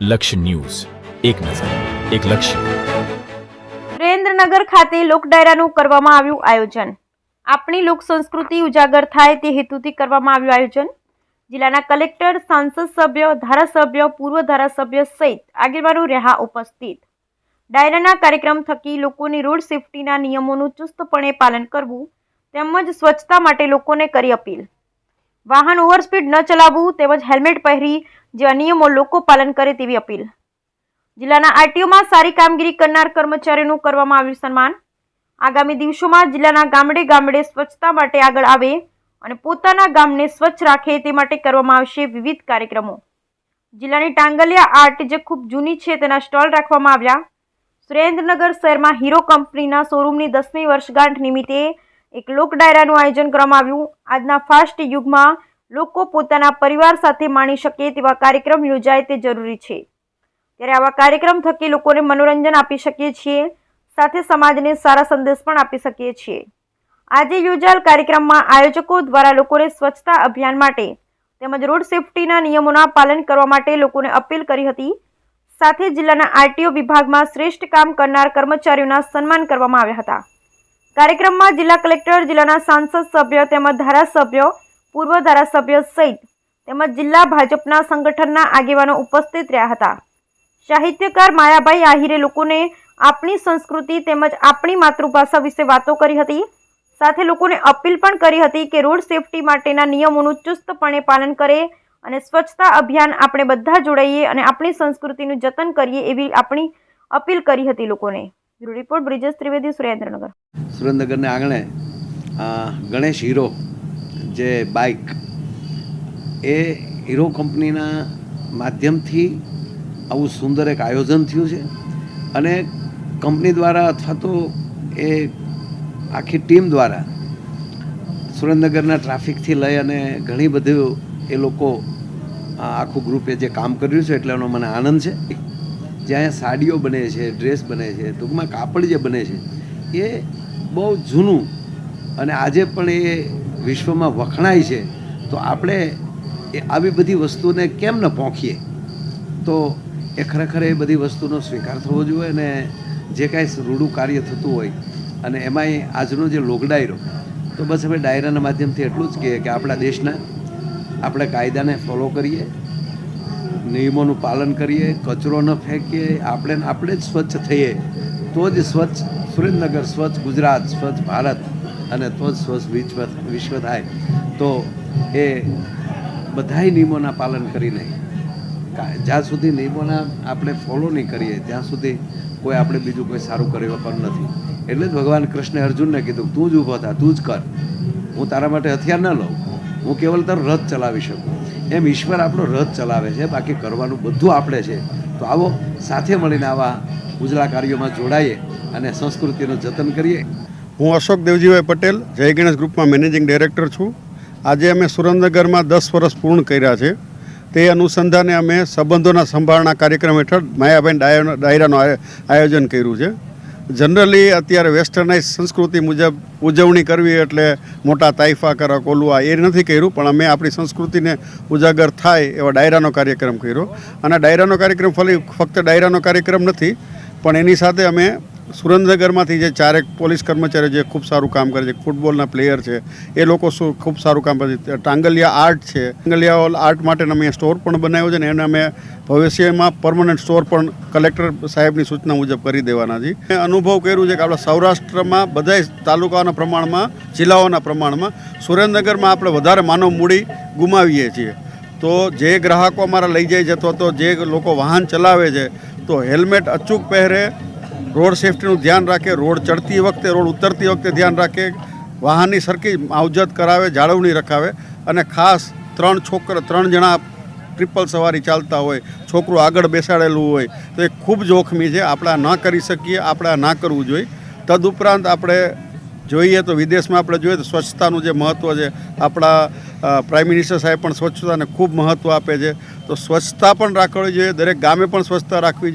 લક્ષ્ય ન્યૂઝ, એક નજર, એક લક્ષ્ય. સુરેન્દ્રનગર ખાતે લોક ડાયરાનું કરવામાં આવ્યું આયોજન. આપણી લોક સંસ્કૃતિ ઉજાગર થાય તે હેતુથી કરવામાં આવ્યું આયોજન. જિલ્લાના કલેક્ટર, સાંસદ સભ્ય, ધારાસભ્ય, પૂર્વ ધારાસભ્ય સહિત આગેવાનો રહ્યા ઉપસ્થિત. ડાયરાના કાર્યક્રમ થકી લોકોની રોડ સેફટીના નિયમોનું ચુસ્તપણે પાલન કરવું તેમજ સ્વચ્છતા માટે લોકોને કરી અપીલ. વાહન ઓવરસ્પીડ ન ચલાવવું તેમજ હેલ્મેટ પહેરી જેવા નિયમો લોકો પાલન કરે તેવી અપીલ. જિલ્લાના આરટીઓમાં સારી કામગીરી કરનાર કર્મચારીઓનું કરવામાં આવ્યું સન્માન. આગામી દિવસોમાં જિલ્લાના ગામડે ગામડે સ્વચ્છતા માટે આગળ આવે અને પોતાના ગામને સ્વચ્છ રાખે તે માટે કરવામાં આવશે વિવિધ કાર્યક્રમો. જિલ્લાની ટાંગલિયા આર્ટ જે ખૂબ જૂની છે તેના સ્ટોલ રાખવામાં આવ્યા. સુરેન્દ્રનગર શહેરમાં હીરો કંપનીના શોરૂમની 10મી વર્ષગાંઠ નિમિત્તે એક લોક ડાયરાનું આયોજન કરવામાં આવ્યું. આજના ફાસ્ટ યુગમાં લોકો પોતાના પરિવાર સાથે માણી શકે તેવા કાર્યક્રમ યોજાય તે જરૂરી છે. ત્યારે આવા કાર્યક્રમ થકી લોકોને મનોરંજન આપી શકીએ છીએ, સાથે સમાજને સારા સંદેશ પણ આપી શકીએ છીએ. આજે યોજાયેલ કાર્યક્રમમાં આયોજકો દ્વારા લોકોને સ્વચ્છતા અભિયાન માટે તેમજ રોડ સેફટીના નિયમોના પાલન કરવા માટે લોકોને અપીલ કરી હતી. સાથે જિલ્લાના આરટીઓ વિભાગમાં શ્રેષ્ઠ કામ કરનાર કર્મચારીઓના સન્માન કરવામાં આવ્યા હતા. કાર્યક્રમમાં જિલ્લા કલેક્ટર, જિલ્લાના સાંસદ સભ્ય તેમજ ધારાસભ્ય, પૂર્વ ધારાસભ્ય સહિત તેમજ જિલ્લા ભાજપના સંગઠનના આગેવાનો ઉપસ્થિત રહ્યા હતા. સાહિત્યકાર માયાભાઈ આહિરે લોકોને આપણી સંસ્કૃતિ તેમજ આપણી માતૃભાષા વિશે વાતો કરી હતી. સાથે લોકોને અપીલ પણ કરી હતી કે રોડ સેફટી માટેના નિયમોનું ચુસ્તપણે પાલન કરે અને સ્વચ્છતા અભિયાન આપણે બધા જોડાઈએ અને આપણી સંસ્કૃતિનું જતન કરીએ એવી આપણી અપીલ કરી હતી લોકોને. Bureau report Brijesh Trivedi, Surendranagar. સુરેન્દ્રનગરને આંગણે ગણેશ હીરો જે બાઇક એ હીરો કંપનીના માધ્યમથી આવું સુંદર એક આયોજન થયું છે અને કંપની દ્વારા અથવા તો એ આખી ટીમ દ્વારા સુરેન્દ્રનગરના ટ્રાફિકથી લઈ અને ઘણી બધું એ લોકો આખું ગ્રુપે જે કામ કર્યું છે એટલે એનો મને આનંદ છે. જ્યાં સાડીઓ બને છે, ડ્રેસ બને છે, ટૂંકમાં કાપડ જે બને છે એ બહુ જૂનું અને આજે પણ એ વિશ્વમાં વખણાય છે. તો આપણે એ આવી બધી વસ્તુને કેમ ન પોંખીએ? તો એ ખરેખર એ બધી વસ્તુનો સ્વીકાર થવો જોઈએ અને જે કાંઈ રૂડું કાર્ય થતું હોય અને એમાંય આજનો જે લોક ડાયરો, તો બસ હવે ડાયરાના માધ્યમથી એટલું જ કહીએ કે આપણા દેશના આપણે કાયદાને ફોલો કરીએ, નિયમોનું પાલન કરીએ, કચરો ન ફેંકીએ, આપણે જ સ્વચ્છ થઈએ તો જ સ્વચ્છ સુરેન્દ્રનગર, સ્વચ્છ ગુજરાત, સ્વચ્છ ભારત અને તો જ સ્વચ્છ વિશ્વ થાય. તો એ બધાય નિયમોના પાલન કરીને જ્યાં સુધી નિયમોના આપણે ફોલો નહીં કરીએ ત્યાં સુધી કોઈ આપણે બીજું કોઈ સારું કરી શકવાનું નથી. એટલે જ ભગવાન કૃષ્ણે અર્જુનને કીધું, તું જ ઊભો થા, તું જ કર, હું તારા માટે હથિયાર ન લઉં, હું કેવલ તારો રથ ચલાવી શકું. એમ ઈશ્વર આપણો રથ ચલાવે છે, બાકી કરવાનું બધું આપણે છે. તો આવો સાથે મળીને આવા ઉજળા કાર્યોમાં જોડાઈએ અને સંસ્કૃતિનું જતન કરીએ. હું અશોક દેવજીભાઈ પટેલ, જય ગણેશ ગ્રુપમાં મેનેજિંગ ડાયરેક્ટર છું. આજે અમે સુરેન્દ્રનગરમાં 10 વર્ષ પૂર્ણ કર્યા છે. તે અનુસંધાને અમે સંબંધોના સંભાળના કાર્યક્રમ હેઠળ માયાભાઈ ડાયરાનું આયોજન કર્યું છે. જનરલી અત્યારે વેસ્ટર્નાઇઝ સંસ્કૃતિ મુજબ ઉજવણી કરવી એટલે મોટા તાઇફા કરા કોલુઆ એ નથી કર્યું, પણ અમે આપણી સંસ્કૃતિને ઉજાગર થાય એવા ડાયરાનો કાર્યક્રમ કર્યો. અને ડાયરાનો કાર્યક્રમ ફક્ત ડાયરાનો કાર્યક્રમ નથી, પણ એની સાથે અમે સુરેન્દ્રનગરમાંથી જે 4 પોલીસ કર્મચારીઓ જે ખૂબ સારું કામ કરે છે, ફૂટબોલના પ્લેયર છે, એ લોકો ખૂબ સારું કામ કરે છે. ટાંગલિયા આર્ટ છે, ટાંગલિયા આર્ટ માટે અમે સ્ટોર પણ બનાવ્યો છે ને એને અમે ભવિષ્યમાં પરમનન્ટ સ્ટોર પણ કલેક્ટર સાહેબની સૂચના મુજબ કરી દેવાના છે. મેં અનુભવ કર્યું છે કે આપણા સૌરાષ્ટ્રમાં બધા તાલુકાઓના પ્રમાણમાં, જિલ્લાઓના પ્રમાણમાં સુરેન્દ્રનગરમાં આપણે વધારે માનવ મૂડી ગુમાવીએ છીએ. તો જે ગ્રાહકો અમારા લઈ જાય છે અથવા તો જે લોકો વાહન ચલાવે છે તો હેલ્મેટ અચૂક પહેરે, રોડ સેફટીનું ધ્યાન રાખે, રોડ ચડતી વખતે, રોડ ઉતરતી વખતે ધ્યાન રાખે, વાહનની સરખી માવજત કરાવે, જાળવણી રખાવે. અને ખાસ 3 જણા ટ્રિપલ સવારી ચાલતા હોય, છોકરું આગળ બેસાડેલું હોય તો એ ખૂબ જોખમી છે. આપણે આ ન કરી શકીએ, આપણે આ ના કરવું જોઈએ. તદુપરાંત આપણે જોઈએ તો વિદેશમાં આપણે જોઈએ તો સ્વચ્છતાનું જે મહત્ત્વ છે, આપણા પ્રાઇમ મિનિસ્ટર સાહેબ પણ સ્વચ્છતાને ખૂબ મહત્ત્વ આપે છે. તો સ્વચ્છતા પણ રાખવી જોઈએ, દરેક ગામે પણ સ્વચ્છતા રાખવી જોઈએ.